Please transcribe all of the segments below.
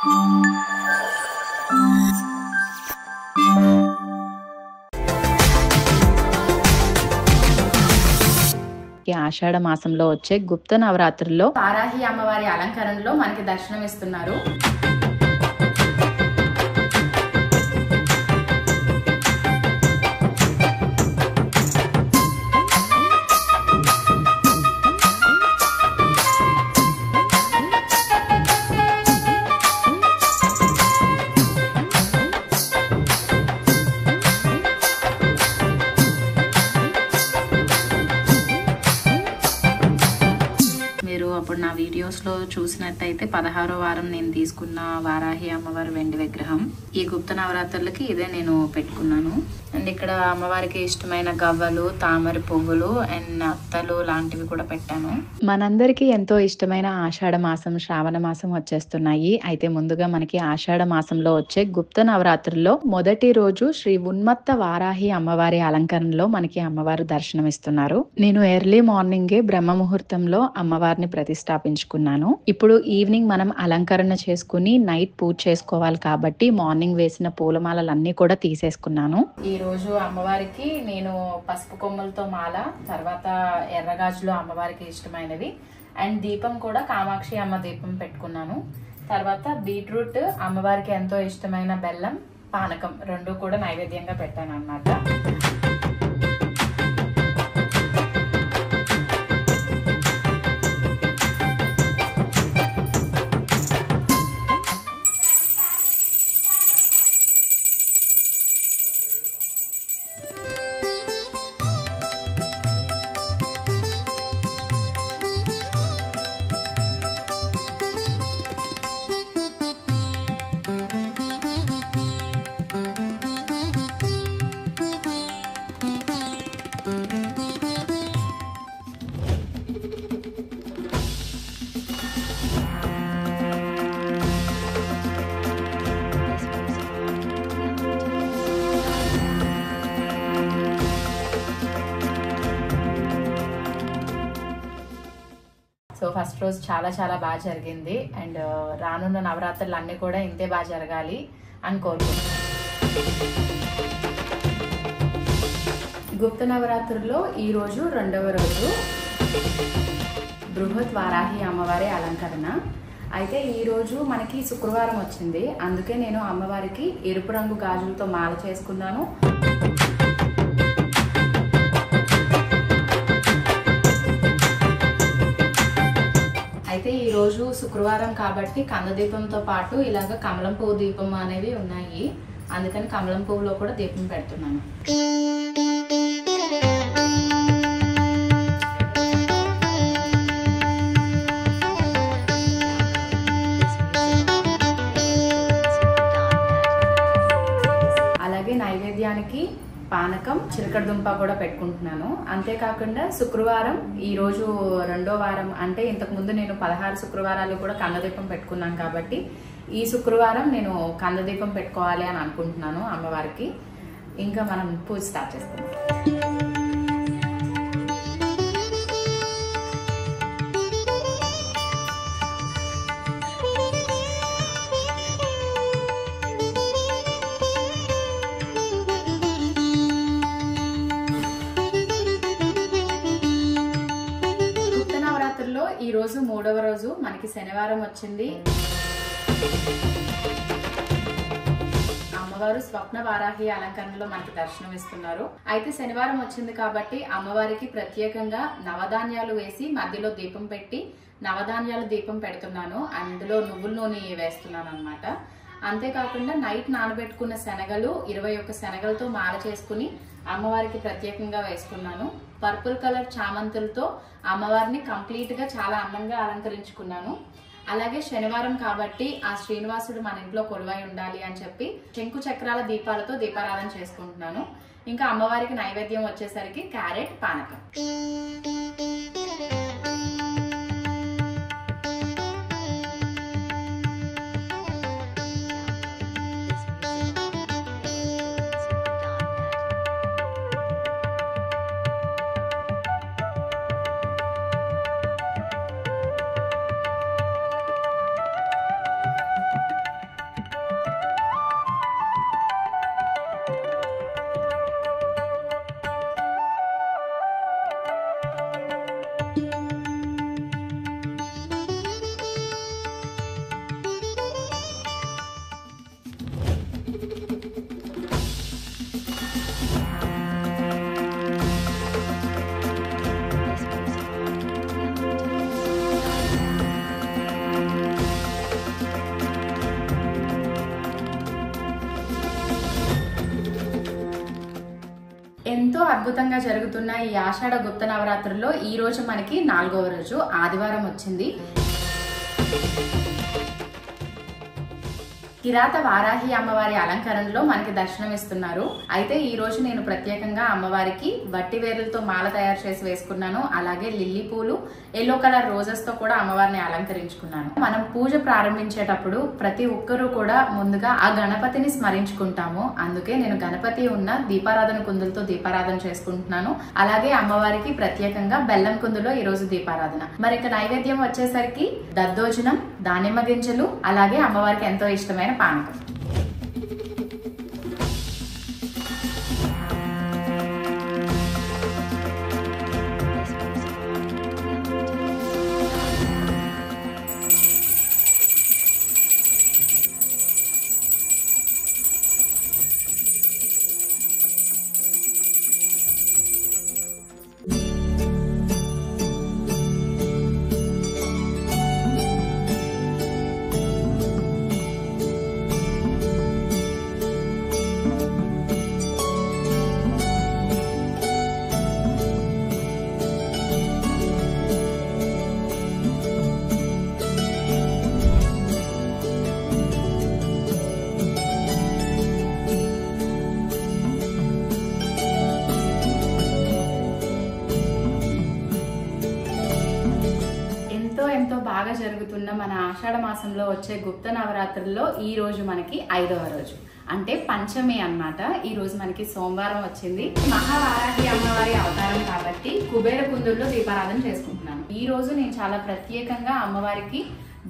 ఈ ఆషాఢ మాసంలో వచ్చే గుప్త నవరాత్రుల్లో వారాహి అమ్మవారి అలంకరణలో మనకి దర్శనం ఇస్తున్నారు. అప్పుడు నా వీడియోస్లో చూసినట్టయితే 16వ వారం నేను తీసుకున్న వారాహి అమ్మవారి వెండి విగ్రహం. ఈ గుప్త నవరాత్రులకి ఇదే నేను పెట్టుకున్నాను. అండ్ ఇక్కడ అమ్మవారికి ఇష్టమైన గవ్వలు, తామర పువ్వులు అండ్ అత్తలు లాంటివి కూడా పెట్టాను. మనందరికీ ఎంతో ఇష్టమైన ఆషాఢ మాసం, శ్రావణ మాసం వచ్చేస్తున్నాయి. అయితే ముందుగా మనకి ఆషాఢ మాసంలో వచ్చే గుప్త నవరాత్రుల్లో మొదటి రోజు శ్రీ ఉన్మత్త వారాహి అమ్మవారి అలంకరణలో మనకి అమ్మవారు దర్శనమిస్తున్నారు. నేను ఎర్లీ మార్నింగే బ్రహ్మ ముహూర్తంలో అమ్మవారిని ప్రతిష్టాపించుకున్నాను. ఇప్పుడు ఈవినింగ్ మనం అలంకరణ చేసుకుని నైట్ పూజ చేసుకోవాలి కాబట్టి మార్నింగ్ వేసిన పూలమాలలన్నీ కూడా తీసేసుకున్నాను. ఈ రోజు అమ్మవారికి నేను పసుపు కొమ్మలతో మాల, తర్వాత ఎర్రగాజులు అమ్మవారికి ఇష్టమైనవి అండ్ దీపం కూడా కామాక్షి అమ్మ దీపం పెట్టుకున్నాను. తర్వాత బీట్రూట్ అమ్మవారికి ఎంతో ఇష్టమైన బెల్లం, పానకం రెండు కూడా నైవేద్యంగా పెట్టాను అన్నమాట. సో ఫస్ట్ రోజు చాలా బాగా జరిగింది అండ్ రానున్న నవరాత్రులు అన్నీ కూడా ఇంతే బాగా జరగాలి అని కోరుకుంటున్నాను. గుప్త నవరాత్రుల్లో ఈ రోజు 2వ రోజు బృహత్ వారాహి అమ్మవారి అలంకరణ. అయితే ఈ రోజు మనకి శుక్రవారం వచ్చింది, అందుకే నేను అమ్మవారికి ఎరుపు రంగు గాజులతో మాల చేసుకున్నాను. అయితే ఈ రోజు శుక్రవారం కాబట్టి కందదీపంతో పాటు ఇలాగ కమలం పువ్వు దీపం అనేవి ఉన్నాయి, అందుకని కమలం పువ్వులో కూడా దీపం పెడుతున్నాను. అలాగే నైవేద్యానికి పానకం, చిలకడ దుంప కూడా పెట్టుకుంటున్నాను. అంతేకాకుండా శుక్రవారం ఈ రోజు 2వ వారం, అంటే ఇంతకు ముందు నేను 16 శుక్రవారాలు కూడా కందదీపం పెట్టుకున్నాను కాబట్టి ఈ శుక్రవారం నేను కందదీపం పెట్టుకోవాలి అని అనుకుంటున్నాను అమ్మవారికి. ఇంకా మనం పూజ స్టార్ట్ చేస్తాం. ఈ రోజు 3వ రోజు మనకి శనివారం వచ్చింది. అమ్మవారు స్వప్న వారాహి అలంకరణలో మనకి దర్శనం ఇస్తున్నారు. అయితే శనివారం వచ్చింది కాబట్టి అమ్మవారికి ప్రత్యేకంగా నవధాన్యాలు వేసి మధ్యలో దీపం పెట్టి నవధాన్యాల దీపం పెడుతున్నాను. అందులో నువ్వుల నూనె వేస్తున్నాను అన్నమాట. అంతేకాకుండా నైట్ నానబెట్టుకున్న శనగలు 21 శనగలతో మాల చేసుకుని అమ్మవారికి ప్రత్యేకంగా వేసుకున్నాను. పర్పుల్ కలర్ చామంతులతో అమ్మవారిని కంప్లీట్ గా చాలా అందంగా అలంకరించుకున్నాను. అలాగే శనివారం కాబట్టి ఆ శ్రీనివాసుడు మన ఇంట్లో కొలువై ఉండాలి అని చెప్పి శంకు చక్రాల దీపాలతో దీపారాధన చేసుకుంటున్నాను. ఇంకా అమ్మవారికి నైవేద్యం వచ్చేసరికి క్యారెట్ పానకం. ఎంతో అద్భుతంగా జరుగుతున్న ఈ ఆషాఢ గుప్త నవరాత్రుల్లో ఈ రోజు మనకి 4వ రోజు ఆదివారం వచ్చింది. కిరాత వారాహి అమ్మవారి అలంకరణలో మనకి దర్శనం ఇస్తున్నారు. అయితే ఈ రోజు నేను ప్రత్యేకంగా అమ్మవారికి వట్టి వేరులతో మాల తయారు చేసి వేసుకున్నాను. అలాగే లిల్లీ పూలు, ఎల్లో కలర్ రోజెస్ తో కూడా అమ్మవారిని అలంకరించుకున్నాను. మనం పూజ ప్రారంభించేటప్పుడు ప్రతి ఒక్కరూ కూడా ముందుగా ఆ గణపతిని స్మరించుకుంటాము. అందుకే నేను గణపతి ఉన్న దీపారాధన కుందులతో దీపారాధన చేసుకుంటున్నాను. అలాగే అమ్మవారికి ప్రత్యేకంగా బెల్లం కుందులో ఈ రోజు దీపారాధన. మరి ఇక నైవేద్యం వచ్చేసరికి దద్దోజనం, దానిమ్మ గింజలు, అలాగే అమ్మవారికి ఎంతో ఇష్టమైన పానకం. ఎంతో బాగా జరుగుతున్న మన ఆషాఢ మాసంలో వచ్చే గుప్త నవరాత్రుల్లో ఈ రోజు మనకి 5వ రోజు, అంటే పంచమి అన్నమాట. ఈ రోజు మనకి సోమవారం వచ్చింది. మహావారాహి అమ్మవారి అవతారం కాబట్టి కుబేర కుందుల్లో దీపారాధన చేసుకుంటున్నాను. ఈ రోజు నేను చాలా ప్రత్యేకంగా అమ్మవారికి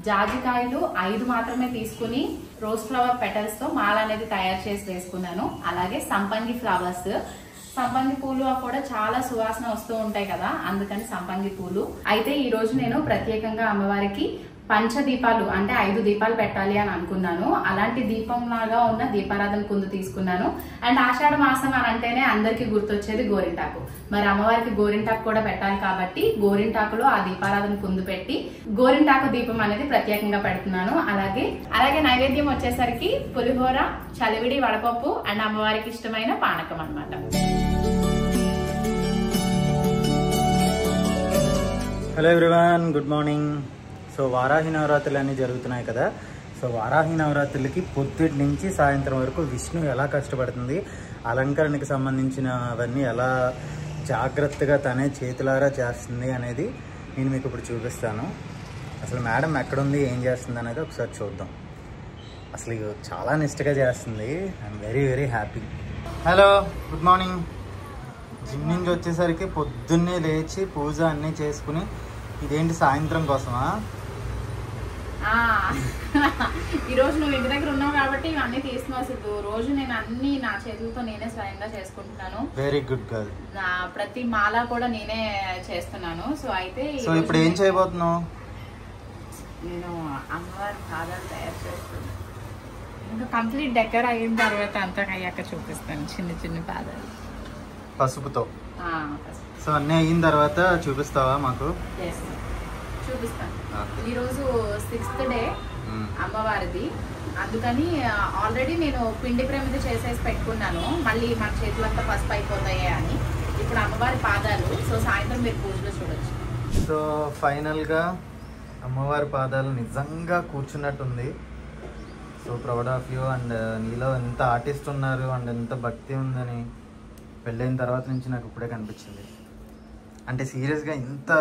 జాజికాయలు 5 మాత్రమే తీసుకుని రోజ్ ఫ్లవర్ పెటల్స్ తో మాల అనేది తయారు చేసి వేసుకున్నాను. అలాగే సంపంగి ఫ్లవర్స్, సంపంగి పూలు కూడా చాలా సువాసన వస్తూ ఉంటాయి కదా, అందుకని సంపంగి పూలు. అయితే ఈ రోజు నేను ప్రత్యేకంగా అమ్మవారికి పంచదీపాలు అంటే 5 దీపాలు పెట్టాలి అని అనుకున్నాను. అలాంటి దీపం లాగా ఉన్న దీపారాధన కుందు తీసుకున్నాను. అండ్ ఆషాఢ మాసం అని అంటేనే అందరికి గుర్తొచ్చేది గోరింటాకు. మరి అమ్మవారికి గోరింటాకు కూడా పెట్టాలి కాబట్టి గోరింటాకులో ఆ దీపారాధన కుందు పెట్టి గోరింటాకు దీపం అనేది ప్రత్యేకంగా పెడుతున్నాను. అలాగే నైవేద్యం వచ్చేసరికి పులిహోర, చలివిడి, వడపప్పు అండ్ అమ్మవారికి ఇష్టమైన పానకం అన్నమాట. Hello everyone, good morning. So Varahi నవరాత్రులు అన్నీ జరుగుతున్నాయి కదా. సో వారాహి నవరాత్రులకి పొద్దుటి నుంచి సాయంత్రం వరకు విష్ణు ఎలా కష్టపడుతుంది, అలంకరణకి సంబంధించినవన్నీ ఎలా జాగ్రత్తగా తనే చేతులారా చేస్తుంది అనేది నేను మీకు ఇప్పుడు చూపిస్తాను. అసలు మేడం ఎక్కడుంది, ఏం చేస్తుంది అనేది ఒకసారి చూద్దాం. అసలు చాలా నిష్టగా చేస్తుంది. I'm very very happy. Hello, good morning. Gym నుంచి వచ్చేసరికి పొద్దున్నే లేచి పూజ అన్నీ చేసుకుని, ఇదేంటి సాయంత్రం కోసమా? ఈ రోజు నువ్వు ఇంటి దగ్గర ఉన్నావు కాబట్టి ఇవన్నీ తీసుకున్నావు. రోజు నేను అన్ని నా చేతులతో నేనే స్వయంగా చేసుకుంటున్నాను. Very good girl. నా ప్రతి మాల కూడా నేనే చేస్తున్నాను. సో ఇప్పుడు ఏం చేయబోతున్నావు? నేను అమ్మవారి పాదాలు తయారు చేస్తున్నాను. ఇంకా కంప్లీట్ డెకర్ అయిన తర్వాత అంతా అయ్యాక చూపిస్తాను. చిన్న చిన్న పాదాలు పసుపుతో. సో అన్నీ అయిన తర్వాత చూపిస్తావా మాకు? చూపిస్తాను. ఈరోజు 6th డే అమ్మవారిది, అందుకని ఆల్రెడీ నేను పిండి ప్రమిద చేసేసి పెట్టుకున్నాను. మళ్ళీ మన చేతులంతా పసుపు అయిపోతాయి అని. ఇప్పుడు అమ్మవారి పాదాలు. సో సాయంత్రం మీరు పూజలో చూడొచ్చు. సో ఫైనల్గా అమ్మవారి పాదాలు నిజంగా కూర్చున్నట్టుంది. So proud of you. And నీలో ఎంత ఆర్టిస్ట్ ఉన్నారు అండ్ ఎంత భక్తి ఉందని పెళ్ళైన తర్వాత నుంచి నాకు ఇప్పుడే కనిపించింది. అంటే సీరియస్గా ఇంత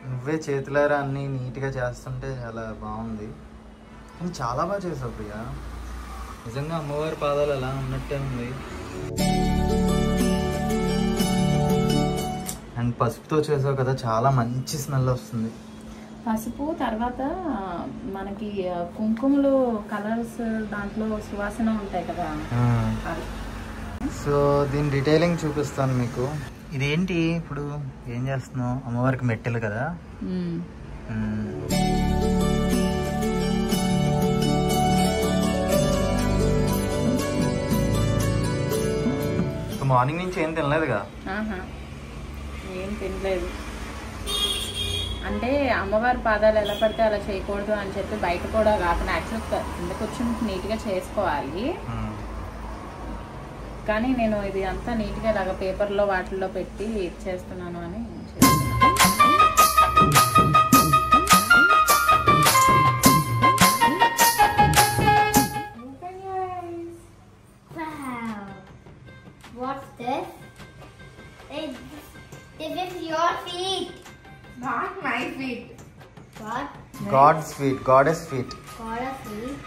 నువ్వే చేతులారా అన్నీ నీట్గా చేస్తుంటే చాలా బాగుంది. కానీ చాలా బాగా చేసావు ప్రియా. నిజంగా అమ్మవారి పాదాలు ఎలా ఉన్నట్టే ఉంది. అండ్ పసుపుతో చేసావు కదా, చాలా మంచి స్మెల్ వస్తుంది. పసుపు తర్వాత మనకి కుంకుమలు కలర్స్ దాంట్లో సువాసన ఉంటాయి కదా. సో దీని డీటెయిలింగ్ చూపిస్తాను మీకు. ఇదేంటి ఇప్పుడు ఏం చేస్తున్నావు? అమ్మవారికి మెట్టెలు కదా. మార్నింగ్ నుంచి ఏం తినలేదుగా? ఏం తినలేదు. అంటే అమ్మవారి పాదాలు ఎలా పడితే అలా చేయకూడదు అని చెప్పి బయట కూడా కాకుండా యాక్చువల్గా కిందకు వచ్చి నీట్గా చేసుకోవాలి. కానీ నేను ఇది అంతా నీట్గా ఇలాగ పేపర్లో వాటిల్లో పెట్టి చేస్తున్నాను అని What's this? This is your feet. Not my feet. What? God's feet, goddess feet. God of feet.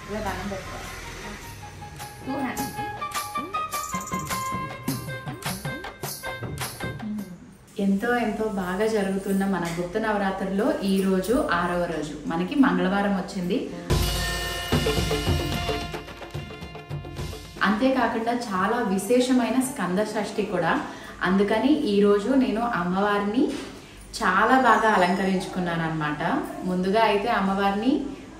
ఇలా దానం పెట్టుకో 2 hands. ఎంతో బాగా జరుగుతున్న మన గుప్త నవరాత్రుల్లో ఈ రోజు 6వ రోజు మనకి మంగళవారం వచ్చింది. అంతేకాకుండా చాలా విశేషమైన స్కంద షష్ఠి కూడా. అందుకని ఈరోజు నేను అమ్మవారిని చాలా బాగా అలంకరించుకున్నాను అనమాట. ముందుగా అయితే అమ్మవారిని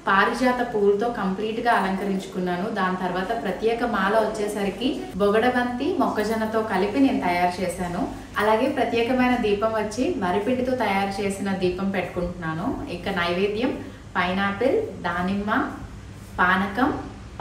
పారిజాత పూలతో కంప్లీట్గా అలంకరించుకున్నాను. దాని తర్వాత ప్రత్యేక మాల వచ్చేసరికి బొగడబంతి మొక్కజొన్నతో కలిపి నేను తయారు చేశాను. అలాగే ప్రత్యేకమైన దీపం వచ్చి వరిపిండితో తయారు చేసిన దీపం పెట్టుకుంటున్నాను. ఇంకా నైవేద్యం పైనాపిల్, దానిమ్మ, పానకం,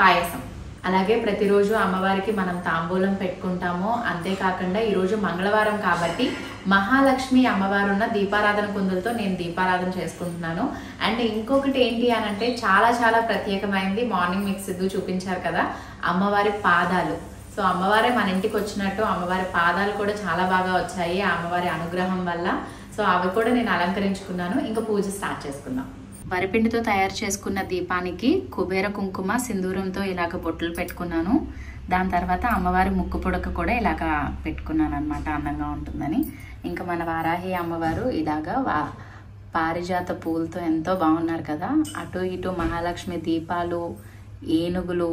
పాయసం. అలాగే ప్రతిరోజు అమ్మవారికి మనం తాంబూలం పెట్టుకుంటాము. అంతేకాకుండా ఈరోజు మంగళవారం కాబట్టి మహాలక్ష్మి అమ్మవారు ఉన్న దీపారాధన కుందులతో నేను దీపారాధన చేసుకుంటున్నాను. అండ్ ఇంకొకటి ఏంటి అని అంటే చాలా ప్రత్యేకమైనది. మార్నింగ్ మీకు సిద్ధు చూపించారు కదా అమ్మవారి పాదాలు. సో అమ్మవారే మన ఇంటికి వచ్చినట్టు అమ్మవారి పాదాలు కూడా చాలా బాగా వచ్చాయి ఆ అమ్మవారి అనుగ్రహం వల్ల. సో అవి కూడా నేను అలంకరించుకున్నాను. ఇంకా పూజ స్టార్ట్ చేసుకుందాం. వరిపిండితో తయారు చేసుకున్న దీపానికి కుబేర కుంకుమ సింధూరంతో ఇలాగ బొట్లు పెట్టుకున్నాను. దాని తర్వాత అమ్మవారి ముక్కు పుడక కూడా ఇలాగ పెట్టుకున్నాను అనమాట, అందంగా ఉంటుందని. ఇంకా మన వారాహి అమ్మవారు ఇలాగా పారిజాత పూలతో ఎంతో బాగున్నారు కదా. అటు ఇటు మహాలక్ష్మి దీపాలు, ఏనుగులు.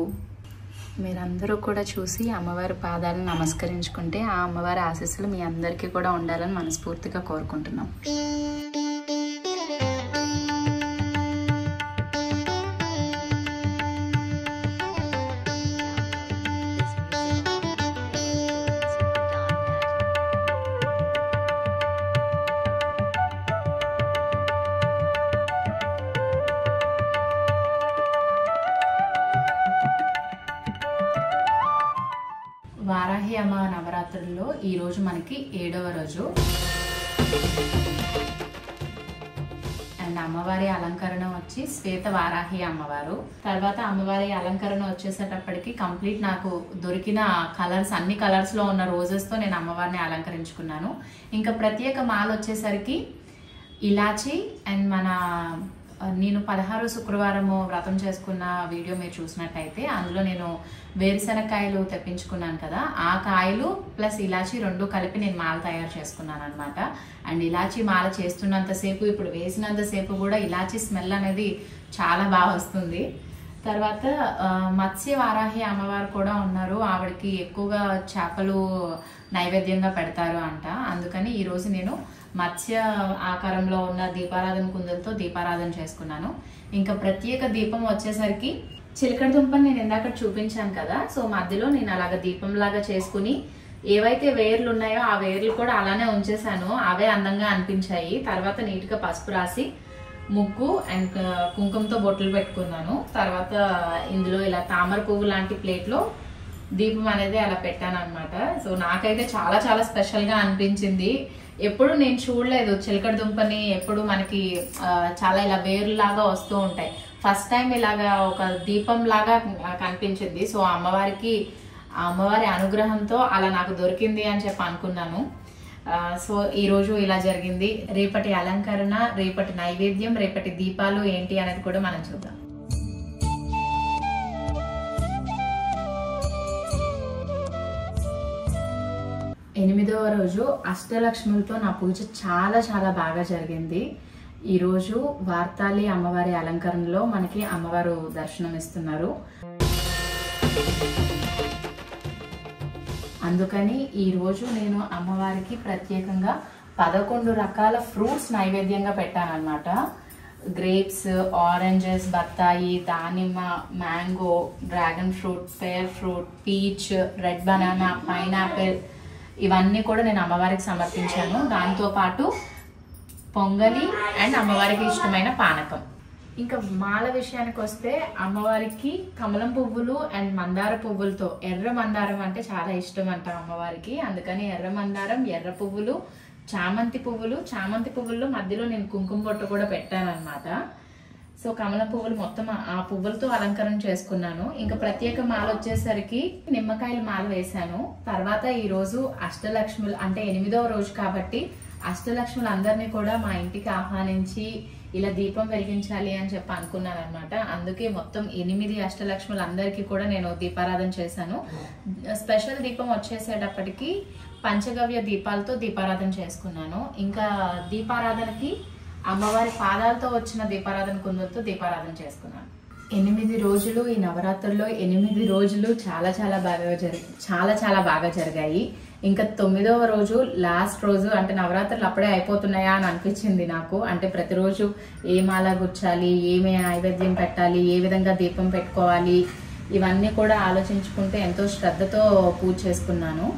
మీరందరూ కూడా చూసి అమ్మవారి పాదాలను నమస్కరించుకుంటే ఆ అమ్మవారి ఆశీస్సులు మీ అందరికీ కూడా ఉండాలని మనస్ఫూర్తిగా కోరుకుంటున్నాం. వారాహి అమ్మ నవరాత్రుల్లో ఈరోజు మనకి 7వ రోజు. అండ్ అమ్మవారి అలంకరణ వచ్చి శ్వేత వారాహి అమ్మవారు. తర్వాత అమ్మవారి అలంకరణ వచ్చేసేటప్పటికి కంప్లీట్ నాకు దొరికిన కలర్స్, అన్ని కలర్స్లో ఉన్న రోజెస్తో నేను అమ్మవారిని అలంకరించుకున్నాను. ఇంకా ప్రత్యేక మాల వచ్చేసరికి ఇలాచి అండ్ నేను 16 శుక్రవారము వ్రతం చేసుకున్న వీడియో మీరు చూసినట్టయితే అందులో నేను వేరుశనక్కాయలు తెప్పించుకున్నాను కదా, ఆ కాయలు ప్లస్ ఇలాచి 2 కలిపి నేను మాల తయారు చేసుకున్నాను అనమాట. అండ్ ఇలాచి మాల చేస్తున్నంతసేపు, ఇప్పుడు వేసినంతసేపు కూడా ఇలాచి స్మెల్ అనేది చాలా బాగా వస్తుంది. తర్వాత మత్స్య వారాహి అమ్మవారు కూడా ఉన్నారు. ఆవిడకి ఎక్కువగా చేపలు నైవేద్యంగా పెడతారు అంట. అందుకని ఈరోజు నేను మత్స్య ఆకారంలో ఉన్న దీపారాధన కుందులతో దీపారాధన చేసుకున్నాను. ఇంకా ప్రత్యేక దీపం వచ్చేసరికి చిలకడ దుంపని నేను ఇందాక చూపించాను కదా, సో మధ్యలో నేను అలాగ దీపంలాగా చేసుకుని ఏవైతే వేర్లు ఉన్నాయో ఆ వేర్లు కూడా అలానే ఉంచేసాను. అవే అందంగా అనిపించాయి. తర్వాత నీట్గా పసుపు రాసి ముగ్గు అండ్ కుంకుమతో బొట్లు పెట్టుకున్నాను. తర్వాత ఇందులో ఇలా తామర పువ్వు లాంటి ప్లేట్లో దీపం అనేది అలా పెట్టాను అనమాట. సో నాకైతే చాలా స్పెషల్గా అనిపించింది. ఎప్పుడు నేను చూడలేదు చిలకడ దుంపని. ఎప్పుడు మనకి చాలా ఇలా వేరులాగా వస్తూ ఉంటాయి. ఫస్ట్ టైం ఇలాగా ఒక దీపం లాగా కనిపించింది. సో అమ్మవారి అనుగ్రహంతో అలా నాకు దొరికింది అని చెప్పి అనుకున్నాను. సో ఈరోజు ఇలా జరిగింది. రేపటి అలంకరణ, రేపటి నైవేద్యం, రేపటి దీపాలు ఏంటి అనేది కూడా మనం చూద్దాం. ఎనిమిదవ రోజు అష్టలక్ష్ములతో నా పూజ చాలా బాగా జరిగింది. ఈరోజు వార్తాలి అమ్మవారి అలంకరణలో మనకి అమ్మవారు దర్శనం ఇస్తున్నారు. అందుకని ఈరోజు నేను అమ్మవారికి ప్రత్యేకంగా 11 రకాల ఫ్రూట్స్ నైవేద్యంగా పెట్టానన్నమాట. గ్రేప్స్, ఆరెంజెస్, బత్తాయి, దానిమ్మ, mango, dragon fruit, pear fruit, peach, red banana, pineapple, ఇవన్నీ కూడా నేను అమ్మవారికి సమర్పించాను. దాంతోపాటు పొంగలి అండ్ అమ్మవారికి ఇష్టమైన పానకం. ఇంకా మాల విషయానికి వస్తే అమ్మవారికి కమలం పువ్వులు అండ్ మందార పువ్వులతో, ఎర్ర మందారం అంటే చాలా ఇష్టం అంట అమ్మవారికి, అందుకని ఎర్ర మందారం, ఎర్ర పువ్వులు, చామంతి పువ్వుల్లో మధ్యలో నేను కుంకుమ బొట్టు కూడా పెట్టాను అనమాట. సో కమలం పువ్వులు మొత్తం ఆ పువ్వులతో అలంకరణ చేసుకున్నాను. ఇంకా ప్రత్యేక మాల వచ్చేసరికి నిమ్మకాయల మాల వేశాను. తర్వాత ఈ రోజు అష్టలక్ష్ములు అంటే 8వ రోజు కాబట్టి అష్టలక్ష్ములు అందరినీ కూడా మా ఇంటికి ఆహ్వానించి ఇలా దీపం వెలిగించాలి అని చెప్పి అనుకున్నాను అనమాట. అందుకే మొత్తం 8 అష్టలక్ష్ములు అందరికీ కూడా నేను దీపారాధన చేశాను. స్పెషల్ దీపం వచ్చేసేటప్పటికి పంచగవ్య దీపాలతో దీపారాధన చేసుకున్నాను. ఇంకా దీపారాధనకి అమ్మవారి పాదాలతో వచ్చిన దీపారాధన కుందులతో దీపారాధన చేసుకున్నాను. 8 రోజులు ఈ నవరాత్రుల్లో 8 రోజులు చాలా బాగా జరిగాయి. ఇంకా 9వ రోజు లాస్ట్ రోజు అంటే నవరాత్రులు అప్పుడే అయిపోతున్నాయా అని అనిపించింది నాకు. అంటే ప్రతిరోజు ఏ మాల గుచ్చాలి, ఏమి నైవేద్యం పెట్టాలి, ఏ విధంగా దీపం పెట్టుకోవాలి, ఇవన్నీ కూడా ఆలోచించుకుంటే ఎంతో శ్రద్ధతో పూజ చేసుకున్నాను.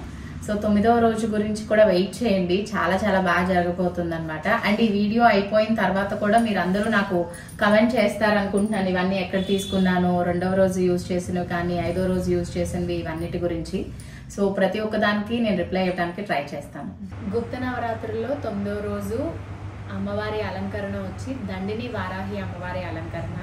సో 9వ రోజు గురించి కూడా వెయిట్ చేయండి, చాలా బాగా జరగబోతుంది అనమాట. అండ్ ఈ వీడియో అయిపోయిన తర్వాత కూడా మీరు అందరూ నాకు కమెంట్ చేస్తారనుకుంటున్నాను, ఇవన్నీ ఎక్కడ తీసుకున్నాను, 2వ రోజు యూజ్ చేసినవి కానీ 5వ రోజు యూజ్ చేసినవి, ఇవన్నిటి గురించి. సో ప్రతి ఒక్క దానికి నేను రిప్లై ఇవ్వడానికి ట్రై చేస్తాను. గుప్త నవరాత్రుల్లో 9వ రోజు అమ్మవారి అలంకరణ వచ్చి దండిని వారాహి అమ్మవారి అలంకరణ.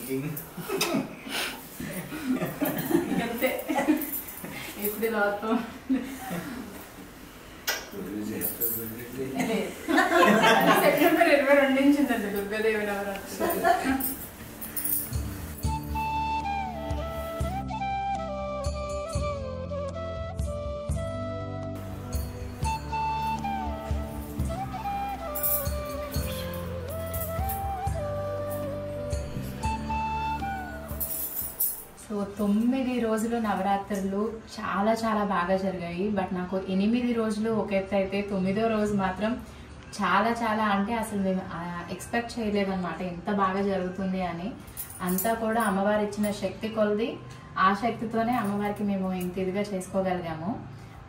థింకింగ్. అంతే ఇప్పుడు రాత్రం సెప్టెంబర్ 22 నుంచిందండి దుర్గాదేవి నవరాత్రి. సో 9 రోజులు నవరాత్రులు చాలా చాలా బాగా జరిగాయి. బట్ నాకు 8 రోజులు ఒక ఎత్తు అయితే 9వ రోజు మాత్రం చాలా చాలా అంటే అసలు మేము ఎక్స్పెక్ట్ చేయలేదన్నమాట ఎంత బాగా జరుగుతుంది అని. అంతా కూడా అమ్మవారు ఇచ్చిన శక్తి కొలది, ఆ శక్తితోనే అమ్మవారికి మేము ఇంత ఇదిగా చేసుకోగలిగాము.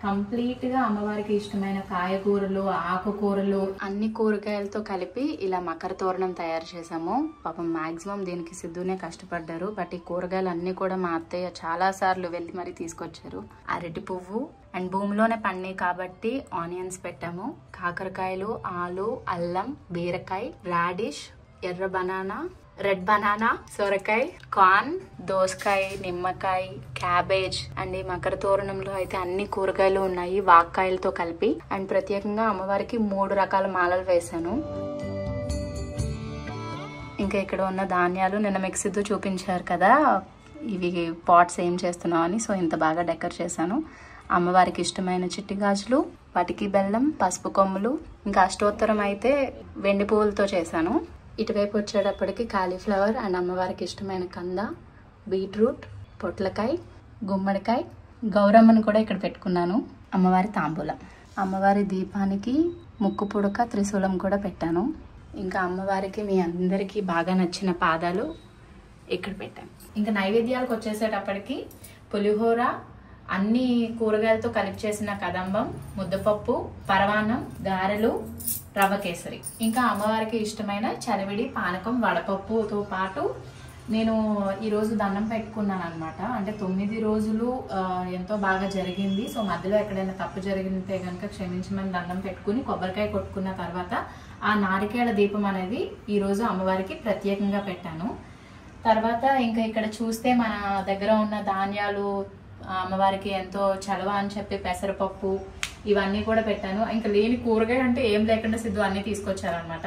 కంప్లీట్గా అమ్మవారికి ఇష్టమైన కాయగూరలు, ఆకుకూరలు, అన్ని కూరగాయలతో కలిపి ఇలా మకర తోరణం తయారు చేసాము. పాపం మాక్సిమం దీనికి సిద్ధునే కష్టపడ్డారు. బట్ ఈ కూరగాయలు అన్ని కూడా మా అత్తయ్య చాలా సార్లు వెళ్ళి మరీ తీసుకొచ్చారు. అరటి పువ్వు అండ్ భూమిలోనే పండినాయి కాబట్టి ఆనియన్స్ పెట్టాము. కాకరకాయలు, ఆలు, అల్లం, బీరకాయ, రాడిష్, ఎర్ర బనానా, రెడ్ బనానా, సొరకాయ, కార్న్, దోసకాయ, నిమ్మకాయ, క్యాబేజ్ అండ్ ఈ మకర తోరణంలో అయితే అన్ని కూరగాయలు ఉన్నాయి వాక్కాయలతో కలిపి. అండ్ ప్రత్యేకంగా అమ్మవారికి 3 రకాల మాలలు వేశాను. ఇంకా ఇక్కడ ఉన్న ధాన్యాలు నిన్న మీకు సిద్ధు చూపించారు కదా, ఇవి పాట్స్ ఏం చేస్తున్నావు అని. సో ఇంత బాగా డెకర్ చేశాను. అమ్మవారికి ఇష్టమైన చిట్టి గాజులు, పటికి బెల్లం, పసుపు కొమ్ములు, ఇంకా అష్టోత్తరం అయితే వెండి పువ్వులతో చేశాను. ఇటువైపు వచ్చేటప్పటికి కాలీఫ్లవర్ అండ్ అమ్మవారికి ఇష్టమైన కంద, బీట్రూట్, పొట్లకాయ, గుమ్మడికాయ, గౌరమ్మను కూడా ఇక్కడ పెట్టుకున్నాను. అమ్మవారి తాంబూలం, అమ్మవారి దీపానికి ముక్కు పుడక, త్రిశూలం కూడా పెట్టాను. ఇంకా అమ్మవారికి మీ అందరికీ బాగా నచ్చిన పాదాలు ఇక్కడ పెట్టాను. ఇంకా నైవేద్యాలకు వచ్చేసేటప్పటికి పులిహోర, అన్ని కూరగాయలతో కలిపి చేసిన కదంబం, ముద్దపప్పు, పరవాన్నం, గారెలు, రవ్వ కేసరి, ఇంకా అమ్మవారికి ఇష్టమైన చలివిడి, పానకం, వడపప్పుతో పాటు నేను ఈరోజు దండం పెట్టుకున్నాను అనమాట. అంటే 9 రోజులు ఎంతో బాగా జరిగింది. సో మధ్యలో ఎక్కడైనా తప్పు జరిగితే కనుక క్షమించమని దండం పెట్టుకుని కొబ్బరికాయ కొట్టుకున్న తర్వాత ఆ నారికేళ దీపం అనేది ఈరోజు అమ్మవారికి ప్రత్యేకంగా పెట్టాను. తర్వాత ఇంకా ఇక్కడ చూస్తే మన దగ్గర ఉన్న ధాన్యాలు అమ్మవారికి ఎంతో చలవ అని చెప్పి పెసరపప్పు ఇవన్నీ కూడా పెట్టాను. ఇంకా లేని కూరగాయ అంటే ఏం లేకుండా సిద్ధు అన్ని తీసుకొచ్చారనమాట.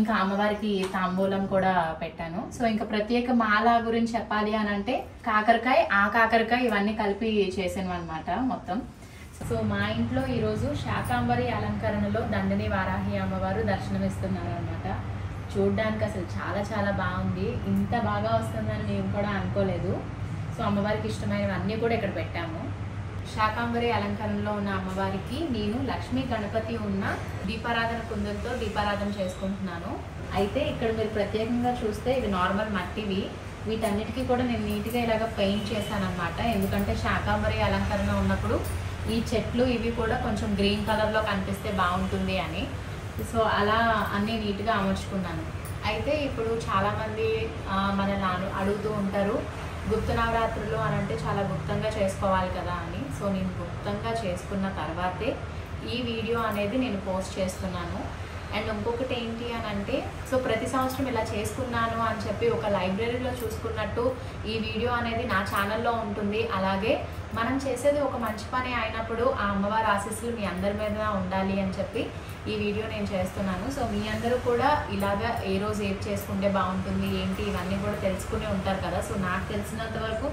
ఇంకా అమ్మవారికి తాంబూలం కూడా పెట్టాను. సో ఇంకా ప్రత్యేక మాల గురించి చెప్పాలి అని అంటే కాకరకాయ, ఆ కాకరకాయ ఇవన్నీ కలిపి చేసాను అనమాట మొత్తం. సో మా ఇంట్లో ఈరోజు శాకాంబరి అలంకరణలో దండిని వారాహి అమ్మవారు దర్శనమిస్తున్నారు అనమాట. చూడ్డానికి అసలు చాలా చాలా బాగుంది. ఇంత బాగా వస్తుందని మేము కూడా అనుకోలేదు. సో అమ్మవారికి ఇష్టమైనవన్నీ కూడా ఇక్కడ పెట్టాము. శాకాంబరి అలంకరణలో ఉన్న అమ్మవారికి నేను లక్ష్మీ గణపతి ఉన్న దీపారాధన కుందులతో దీపారాధన చేసుకుంటున్నాను. అయితే ఇక్కడ మీరు ప్రత్యేకంగా చూస్తే ఇవి నార్మల్ మట్టివి. వీటన్నిటికీ కూడా నేను నీట్గా ఇలాగ పెయింట్ చేశాను అనమాట. ఎందుకంటే శాకాంబరి అలంకరణ ఉన్నప్పుడు ఈ చెట్లు ఇవి కూడా కొంచెం గ్రీన్ కలర్లో కనిపిస్తే బాగుంటుంది అని. సో అలా అన్నీ నీట్గా అమర్చుకున్నాను. అయితే ఇప్పుడు చాలామంది మనల్ని అడుగుతూ ఉంటారు, గుప్త నవరాత్రులు అని అంటే చాలా గుప్తంగా చేసుకోవాలి కదా అని. సో నేను గుప్తంగా చేసుకున్న తర్వాతే ఈ వీడియో అనేది నేను పోస్ట్ చేస్తున్నాను. అండ్ ఇంకొకటి ఏంటి అని అంటే, సో ప్రతి సంవత్సరం ఇలా చేసుకున్నాను అని చెప్పి ఒక లైబ్రరీలో చూసుకున్నట్టు ఈ వీడియో అనేది నా ఛానల్లో ఉంటుంది. అలాగే మనం చేసేది ఒక మంచి పని అయినప్పుడు ఆ అమ్మవారి ఆశీస్సులు మీ అందరి మీద ఉండాలి అని చెప్పి ఈ వీడియో నేను చేస్తున్నాను. సో మీ అందరూ కూడా ఇలాగా ఏ రోజు ఏది చేసుకుంటే బాగుంటుంది ఏంటి ఇవన్నీ కూడా తెలుసుకుని ఉంటారు కదా. సో నాకు తెలిసినంత వరకు,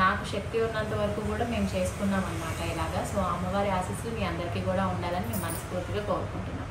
నాకు శక్తి ఉన్నంత వరకు కూడా మేము చేసుకున్నాం అన్నమాట ఇలాగా. సో అమ్మవారి ఆశీస్సులు మీ అందరికీ కూడా ఉండాలని మేము మనస్ఫూర్తిగా కోరుకుంటున్నాను.